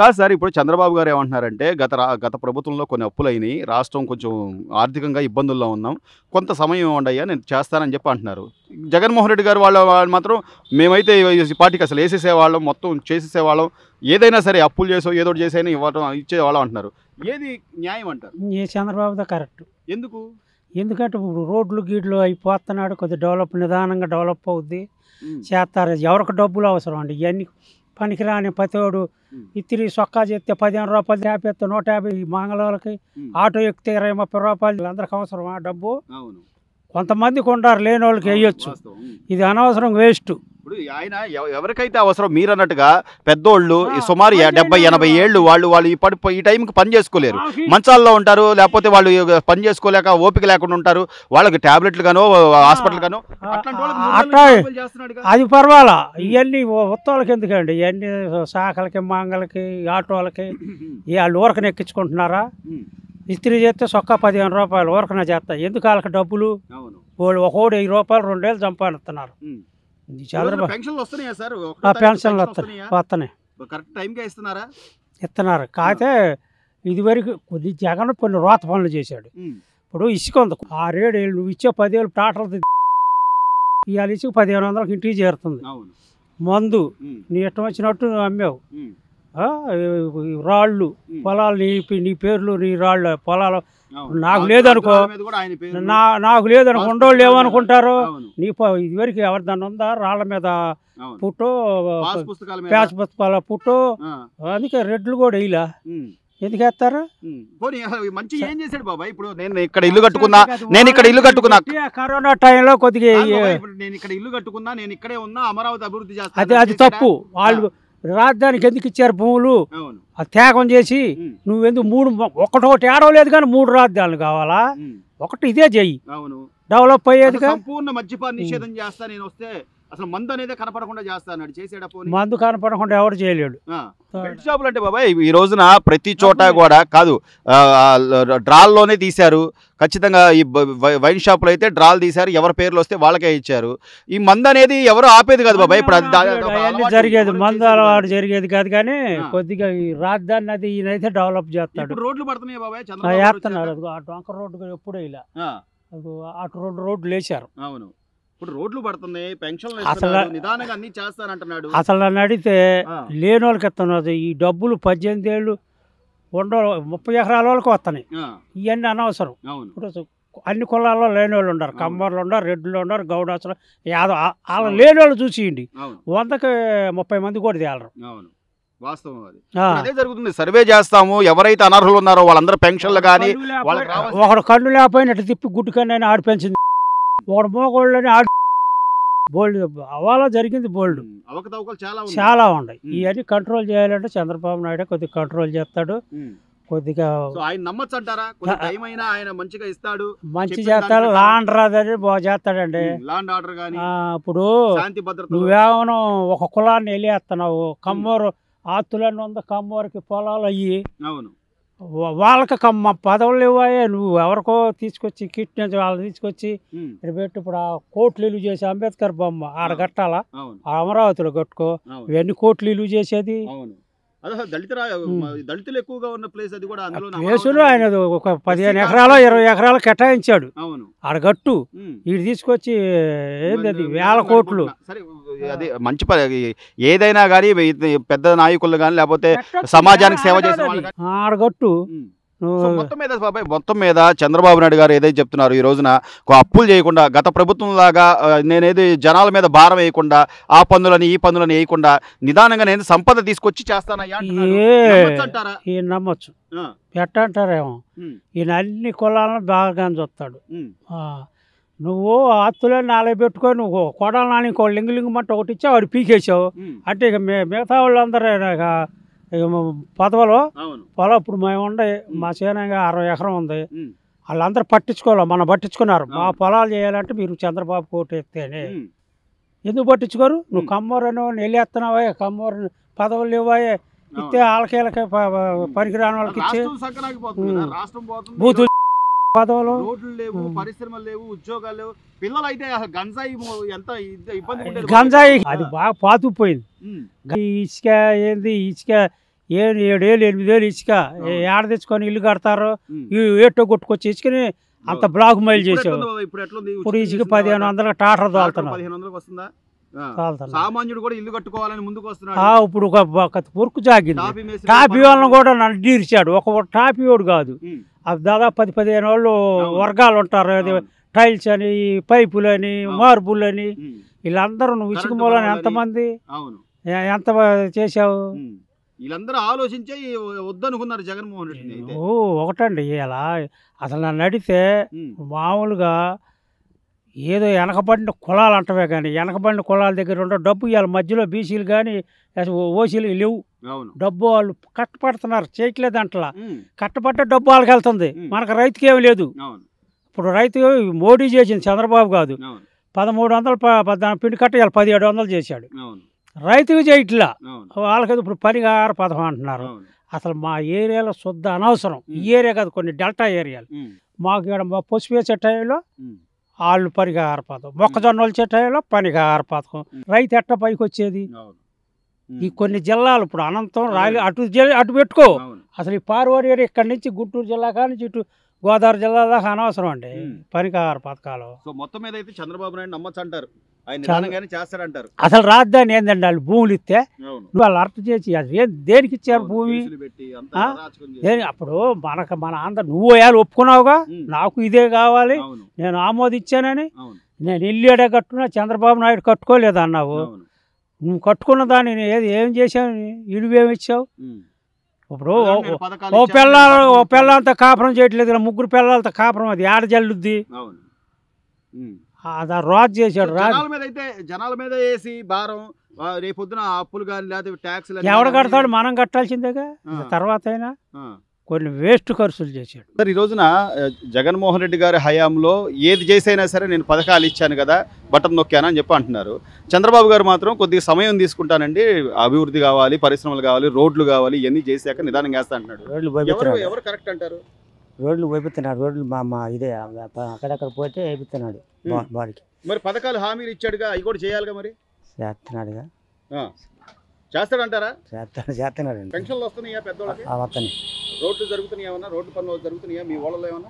కాదు సార్. ఇప్పుడు చంద్రబాబు గారు ఏమంటున్నారంటే, గత ప్రభుత్వంలో కొన్ని అప్పులయినాయి. రాష్ట్రం కొంచెం ఆర్థికంగా ఇబ్బందుల్లో ఉన్నాం. కొంత సమయం ఇవ్వండయ్యా నేను చేస్తానని చెప్పి అంటున్నారు. జగన్మోహన్ రెడ్డి గారు వాళ్ళు మాత్రం మేమైతే ఈ పార్టీకి అసలు ఏసేసేవాళ్ళం, మొత్తం చేసేసేవాళ్ళం. ఏదైనా సరే అప్పులు చేసో ఏదో ఒకటి చేసైనా ఇచ్చేవాళ్ళం అంటున్నారు. ఏది న్యాయం అంటారు? ఈ చంద్రబాబుదే కరెక్ట్. ఎందుకు? ఎందుకంటే ఇప్పుడు రోడ్లు గీడ్లు అయిపోతున్నాడు, కొద్దిగా నిదానంగా డెవలప్ అవుద్ది హ్మ్. చేస్తారు. ఎవరికి డబ్బులు అవసరం అండి ఇవన్నీ పనికిరాని ప్రతివాడు. హ్మ్. ఇత్తిరి సొక్కా చేస్తే 15 రూపాయలు చేపేస్తే 150 మంగళవాళ్ళకి, హ్మ్. ఆటో ఎక్కితే 20-30 రూపాయలు. అందరికి అవసరమా డబ్బు? అవును. కొంతమందికి ఉండారు, లేని వాళ్ళకి వేయొచ్చు. వాస్తవం. ఇది అనవసరం వేస్ట్. ఇప్పుడు ఆయన ఎవరికైతే అవసరం మీరన్నట్టుగా పెద్దోళ్ళు ఈ సుమారు పని 70-80 ఏళ్ళు వాళ్ళు ఈ టైంకి పని చేసుకోలేరు. మంచాల్లో ఉంటారు, లేకపోతే వాళ్ళు పని చేసుకోలేక ఓపిక లేకుండా ఉంటారు. వాళ్ళకి టాబ్లెట్లు గానో హాస్పిటల్ గానో అట్లాంటి వాళ్ళకి 3 అట్లా నెలలు డబ్బులు చేస్తున్నాడుగా. అది పర్వాలా. ఇవన్నీ ఉత్తవాళ్ళకి ఎందుకండి? ఇవన్నీ శాఖలకి, మంగళకి, ఆటోలకి వాళ్ళు ఊరకన ఎక్కించుకుంటున్నారా? ఉమ్. ఇస్త్రీ చేస్తే సొక్కా 15 రూపాయలు ఊరకన చేస్తా. ఎందుకు వాళ్ళకి డబ్బులు? అవును. వాళ్ళు ఒకడు 1000 రూపాయలు 2 ఏళ్ళు సంపాదిస్తున్నారు. ఉమ్. ఇది ఈ రోజున చంద్రబాబు పెన్షన్లు వస్తున్నాయా సార్? ఆ పెన్షన్లు వస్తున్నాయి కరెక్ట్ టైంకే ఇస్తున్నారా? ఇస్తున్నారు. కాకపోతే ఇదివరకు కొద్ది జగన్ కొన్ని రోత పనులు చేశాడు. ఉమ్. ఇప్పుడు ఇసుక ఉంది. 6-7 ఏళ్ళు నువ్వు ఇచ్చే 10,000 టాటర్లు ఇవాళ ఇసుక 1500కి ఇంటికి చేరుతుంది. అవును. మందు ఉమ్. నీ ఇష్టం వచ్చినట్టు అమ్మావు. ఉమ్. ఈ రాళ్ళు పొలాలు నీ పేర్లు, నీ రాళ్ళు పొలాలు అవును. నాకు లేదనుకో, మీద కూడా ఆయన పేరు. నాకు లేదనుకో, ఉండోళ్ళు ఏమనుకుంటారు? అవును. నీ ఇదివరకు ఎవరి దాన్ని ఉందా? రాళ్ల మీద అవును. పుట్టో, పాస్ పుస్తకాల మీద. ప్యాచ్ పుస్తకాల పుట్టో. ఆ. అందుకే రెడ్లు కూడా ఇలా ఉమ్. ఎందుకు వేస్తారు? పోనీ మంచి ఏం చేశాడు బాబాయ్? ఇప్పుడు నేను ఇక్కడ ఇల్లు కట్టుకున్నా కరోనా టైంలో కొద్దిగా ఇప్పుడు నేను ఇక్కడ ఇల్లు కట్టుకున్నా, నేను ఇక్కడే ఉన్నా, అమరావతి అభివృద్ధి అది తప్పు. వాళ్ళు రాజధానికి ఎందుకు ఇచ్చారు భూములు? అవును. ఆ త్యాగం చేసి నువ్వెందుకు ఒకటి ఏడవలేదు కానీ 3 రాజధానులు కావాలా? ఒకటి ఇదే చెయ్యి, అవును, డెవలప్ అయ్యేదిగా. సంపూర్ణ మద్యపాన నిషేధం చేస్తా నేను వస్తే, అసలు మందు అనేది కనపడకుండా చేస్తాడు. చేసాడా? మందు కనపడకుండా ఎవరు చేయలేడు. బెల్ట్ షాపులు అంటే బాబాయ్ ఈ రోజున ప్రతి చోట కూడా కాదు, డ్రాల్లోనే తీశారు. ఖచ్చితంగా ఈ వైన్ షాపులు అయితే డ్రాల్ తీశారు, ఎవరి పేర్లు వస్తే వాళ్ళకే ఇచ్చారు. ఈ మందు అనేది ఎవరు ఆపేది కాదు బాబాయ్. ఇప్పుడు జరిగేది మందు అలవాటు జరిగేది కాదు, కానీ కొద్దిగా ఈ రాజధాని అది ఈయనైతే డెవలప్ చేస్తాడు. రోడ్లు పడుతున్నాయి బాబాయ్, వేస్తున్నారు. ఆ డొంక రోడ్డు ఎప్పుడూ ఇలా అటు 2 రోడ్లు వేశారు. అవును. ఇప్పుడు రోడ్లు పడుతున్నాయి, పెన్షన్లు అసలు నిదానంగా అన్ని చేస్తానంటున్నాడు. అసలు నన్ను అడిగితే లేని వాళ్ళకి ఇస్తున్నది ఈ డబ్బులు. 18 ఏళ్ళు 30 ఎకరాల వాళ్ళకి వస్తున్నాయి. ఇవన్నీ అనవసరం. ఇప్పుడు అన్ని కులాల్లో లేని వాళ్ళు ఉన్నారు. కమ్మర్లు ఉన్నారు, రెడ్లు ఉన్నారు, గౌడాసులు, యాదవ్. వాళ్ళ లేని వాళ్ళు చూసియండి, 100కి 30 మంది కూడా తేలరు. వాస్తవం అది. అదే జరుగుతుంది. సర్వే చేస్తాము, ఎవరైతే అనర్హులు ఉన్నారో వాళ్ళందరూ పెన్షన్లు కానీ ఒకడు కన్ను లేకపోయినట్టు తిప్పి గుడ్డుకన్నా ఆడి పెంచింది. ఒకడు మోగోళ్ళని ఆడి బోల్డ్ అవాలా జరిగింది. బోల్డ్ అవకతవకలు చాలా ఉన్నాయి. ఇవన్నీ కంట్రోల్ చేయాలంటే చంద్రబాబు నాయుడు కొద్దిగా కంట్రోల్ చేస్తాడు. కొద్దిగా ఆయన నమ్మచ్చు అంటారా? ఆయన మంచిగా ఇస్తాడు, మంచి చేస్తాడు. లాండ్ రాదని బాగా చేస్తాడండి. లాండ్ ఆర్డర్ గాని ఇప్పుడు శాంతి భద్రత. నువ్వేమో ఒక కులాన్ని వెళ్ళేస్తున్నావు. కమ్మోరు ఆస్తులన్నీ ఉంది, కమ్మోరికి పొలాలు అయ్యి. అవును. వాళ్ళకి పదవులు ఇవ్వాయే. నువ్వు ఎవరికో తీసుకొచ్చి కిట్ని వాళ్ళు తీసుకొచ్చి పెట్టి ఇప్పుడు ఆ కోట్లు ఇల్లు చేసి అంబేద్కర్ బొమ్మ ఆడ కట్టాలా? అమరావతిలో కట్టుకో. ఇవన్నీ కోట్లు ఇల్లు చేసేది. దళితులు ఎక్కువగా ఉన్న ప్లేస్ అది కూడా. ప్లేసులు ఆయన ఒక 15 ఎకరాలు 20 ఎకరాలు కేటాయించాడు. ఆడ గట్టు వీడు తీసుకొచ్చి ఏంది అది 1000 కోట్లు. అది మంచి పని. ఏదైనా కానీ పెద్ద నాయకులు కానీ లేకపోతే సమాజానికి సేవ చేసే ఆడగట్టు. మొత్తం మీద చంద్రబాబు నాయుడు గారు ఏదైతే చెప్తున్నారు, ఈ రోజున అప్పులు చేయకుండా గత ప్రభుత్వం లాగా నేనేది జనాల మీద భారం వేయకుండా, ఆ పన్నులని ఈ పన్నులని వేయకుండా నిదానంగా నేను సంపద తీసుకొచ్చి చేస్తానయ్యా ఈయన నమ్మొచ్చు. ఎట్టంటారేమో ఈయన అన్ని కులాలను బాగా చూస్తాడు. నువ్వు ఆస్తులే 4 పెట్టుకొని నువ్వు కొడాలి నాని ఇంకో లింగమంట ఒకటి ఇచ్చావు, వాడు పీకేసావు అంటే ఇక మిగతా వాళ్ళందరూ పదవలో పొలం. ఇప్పుడు మేము ఉండే మా చేనంగా 60 ఎకరం ఉంది. వాళ్ళందరూ పట్టించుకోవాలి, మనం పట్టించుకున్నారు. మా పొలాలు చేయాలంటే మీరు చంద్రబాబు కోటు ఎత్తేనే. ఎందుకు పట్టించుకోరు? నువ్వు కమ్మోరను వెళ్ళేస్తున్నావా? కమ్మోరు పదవులు ఇవ్వాయే ఇస్తే వాళ్ళకి పనికిరాని వాళ్ళకి ఇచ్చే బూతులు పదవులు. రోడ్లు లేవు, పరిశ్రమలు లేవు, ఉద్యోగాలు లేవు. పిల్లలు అయితే గంజాయి ఎంత ఇబ్బంది. గంజాయి అది బాగా పాతుకుపోయింది. ఇసుక ఏంది, ఇసుక 7 ఏళ్ళు 8 ఏళ్ళు ఇసుక ఏడ తెచ్చుకొని ఇల్లు కడతారు ఏటో కొట్టుకొచ్చి ఇసుకని అంత బ్లాక్ మైల్ చేసావు. ఇప్పుడు ఇసుక 1500 టాటర్ తోలుతున్నారు. సామాన్యుడు కూడా ఇల్లు కట్టుకోవాలని ముందుకు వస్తున్నాడు. ఇప్పుడు ఒక వర్క్ జాగింది. టాపీ వాళ్ళని కూడా నన్ను తీర్చాడు. ఒక టాపీ వాడు కాదు, దాదాపు 10-15 వాళ్ళు వర్గాలు ఉంటారు. టైల్స్ అని, పైపులు అని, మార్బుల్ అని, వీళ్ళందరూ నువ్వు ఇసుక మూలని ఎంతమంది ఎంత చేసావు? వీళ్ళందరూ ఆలోచించే వద్దనుకున్నారు జగన్మోహన్ రెడ్డి. ఒకటండి ఇలా అసలు నన్ను అడిగితే మామూలుగా ఏదో వెనకబడిన కులాలు అంటవే కానీ వెనకబడిన కులాల దగ్గర ఉండే డబ్బు ఇవాళ మధ్యలో బీసీలు కానీ ఓసీలు లేవు. డబ్బు వాళ్ళు కట్టపడుతున్నారు, చేయట్లేదు అంటలా. కట్టబడ్డ డబ్బు వాళ్ళకి వెళ్తుంది, మనకు రైతుకి ఏమి లేదు. ఇప్పుడు రైతు మోడీ చేసింది, చంద్రబాబు కాదు. 1300 పిండి కట్ట ఇవాళ 1700 చేశాడు. రైతుకి చేయట్లా, వాళ్ళకి ఇప్పుడు పరిహార పథకం అంటున్నారు. అసలు మా ఏరియాలో శుద్ధ అనవసరం. ఈ ఏరియా కాదు, కొన్ని డెల్టా ఏరియాలు. మాకు ఇక్కడ పసుపు వేసే టైంలో వాళ్ళు పరిహార పథకం, మొక్కజొన్న వచ్చే టైంలో పరిహార పథకం. రైతు ఎట్ట పైకి వచ్చేది? ఈ కొన్ని జిల్లాలు ఇప్పుడు అనంతం రాయలు అటు పెట్టుకో. అసలు ఈ పార్వడి ఏరియా ఇక్కడి నుంచి గుంటూరు జిల్లా కానీ ఇటు గోదావరి జిల్లా దాకా అనవసరం అండి పరిహార పథకాలు. మొత్తం మీద అయితే చంద్రబాబు నాయుడు నమ్మచ్చు అంటారు, ఆయన చేస్తారంటారు. అసలు రాజధాని ఏందండి, వాళ్ళు భూములు ఇస్తే వాళ్ళు అర్థం చేసి అది దేనికి ఇచ్చారు భూమి? అప్పుడు మన ఆంధ్ర నువ్వు వేయాలి ఒప్పుకున్నావుగా, నాకు ఇదే కావాలి, నేను ఆమోదించానని. నేను ఇల్లు ఎడే కట్టుకున్నా, చంద్రబాబు నాయుడు కట్టుకోలేదు అన్నావు. నువ్వు కట్టుకున్న దాన్ని ఏం చేసావు? ఇల్లువేమి ఇచ్చావు? ఇప్పుడు ఓ పిల్లలతో కాపురం చేయట్లేదు, 3 పిల్లలతో కాపురం, అది ఏడ జల్లుద్ది? అది రాజు చేశాడు. జనాల మీద వేసి భారం రేపొద్దున అప్పులు కానీ లేకపోతే ట్యాక్స్ ఎవడ కడతాడు? మనం కట్టాల్సిందేగా. తర్వాత అయినా కొన్ని వేస్ట్ ఖర్చులు చేశాడు. సార్, ఈ రోజున జగన్మోహన్ రెడ్డి గారి హయాంలో ఏది చేసైనా సరే నేను పథకాలు ఇచ్చాను కదా, బటన్ నొక్కాను అని చెప్పి అంటున్నారు. చంద్రబాబు గారు మాత్రం కొద్దిగా సమయం తీసుకుంటానండి, అభివృద్ధి కావాలి, పరిశ్రమలు కావాలి, రోడ్లు కావాలి, ఇవన్నీ చేశాక నిదానంగా వేస్తా అంటున్నాడు. ఎవరు కరెక్ట్ అంటారు? రోడ్లు వేపిస్తున్నాడు. రోడ్లు మా ఇదే అక్కడక్కడ పోతే వేపిస్తున్నాడు బాడీకి. మరి పథకాలు హామీలు ఇచ్చాడుగా, అవి కూడా చేయాలిగా, మరి చేస్తున్నాడుగా. చేస్తాడంటారా? చేస్తున్నాడు. పెన్షన్లు వస్తున్నాయా పెద్దవాళ్ళకి? వస్తున్నాయి. రోడ్లు జరుగుతున్నాయి, ఏమన్నా రోడ్డు పనులు జరుగుతున్నాయా మీ ఊళ్ళలో ఏమన్నా?